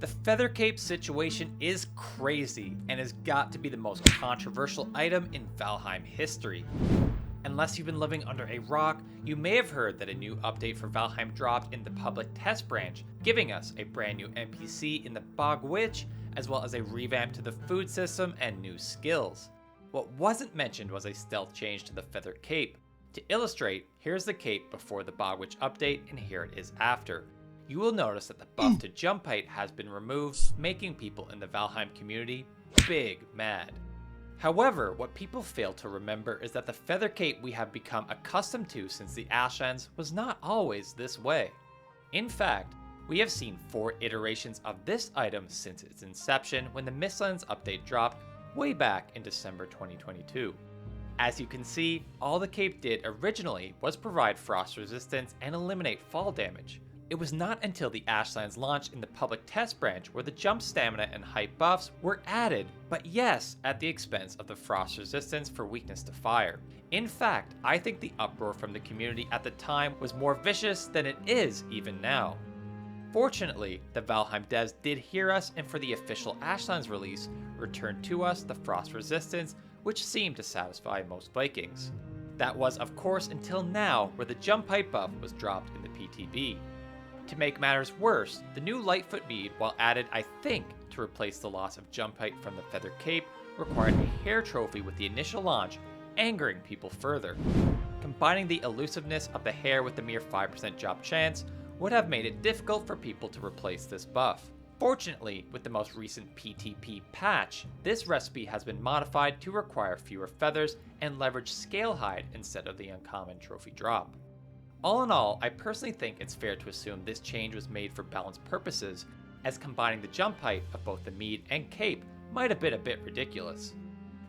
The feather cape situation is crazy and has got to be the most controversial item in Valheim history. Unless you've been living under a rock, you may have heard that a new update for Valheim dropped in the public test branch, giving us a brand new NPC in the Bog Witch, as well as a revamp to the food system and new skills. What wasn't mentioned was a stealth change to the feather cape. To illustrate, here's the cape before the Bog Witch update, and here it is after. You will notice that the buff to jump height has been removed, making people in the Valheim community big mad. However, what people fail to remember is that the feather cape we have become accustomed to since the Ashlands was not always this way. In fact, we have seen 4 iterations of this item since its inception when the Mistlands update dropped way back in December 2022. As you can see, all the cape did originally was provide frost resistance and eliminate fall damage. It was not until the Ashlands launch in the public test branch where the jump stamina and height buffs were added, but yes, at the expense of the frost resistance for weakness to fire. In fact, I think the uproar from the community at the time was more vicious than it is even now. Fortunately, the Valheim devs did hear us, and for the official Ashlands release, returned to us the frost resistance, which seemed to satisfy most Vikings. That was of course until now, where the jump height buff was dropped in the PTB. To make matters worse, the new Lightfoot mead, while added I think to replace the loss of jump height from the feather cape, required a hair trophy with the initial launch, angering people further. Combining the elusiveness of the hair with the mere 5% jump chance would have made it difficult for people to replace this buff. Fortunately, with the most recent PTP patch, this recipe has been modified to require fewer feathers and leverage scale hide instead of the uncommon trophy drop. All in all, I personally think it's fair to assume this change was made for balance purposes, as combining the jump height of both the mead and cape might have been a bit ridiculous.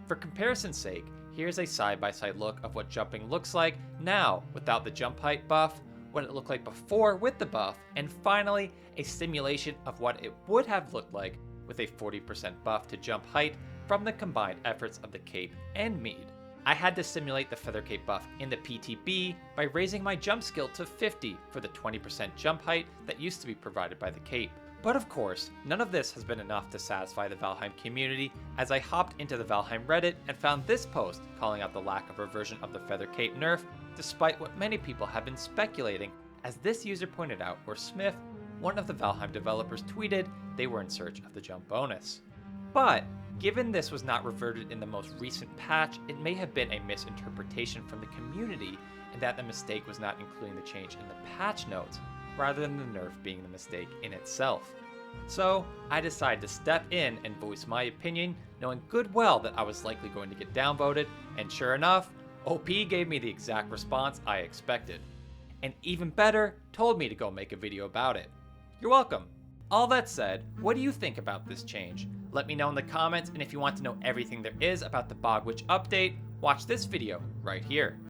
For comparison's sake, here's a side-by-side look of what jumping looks like now without the jump height buff, what it looked like before with the buff, and finally, a simulation of what it would have looked like with a 40% buff to jump height from the combined efforts of the cape and mead. I had to simulate the feather cape buff in the PTB by raising my jump skill to 50 for the 20% jump height that used to be provided by the cape. But of course, none of this has been enough to satisfy the Valheim community, as I hopped into the Valheim Reddit and found this post calling out the lack of reversion of the feather cape nerf, despite what many people have been speculating, as this user pointed out where Smith, one of the Valheim developers, tweeted they were in search of the jump bonus. But given this was not reverted in the most recent patch, it may have been a misinterpretation from the community, and that the mistake was not including the change in the patch notes, rather than the nerf being the mistake in itself. So I decided to step in and voice my opinion, knowing good well that I was likely going to get downvoted, and sure enough, OP gave me the exact response I expected. And even better, told me to go make a video about it. You're welcome. All that said, what do you think about this change? Let me know in the comments, and if you want to know everything there is about the Bog Witch update, watch this video right here.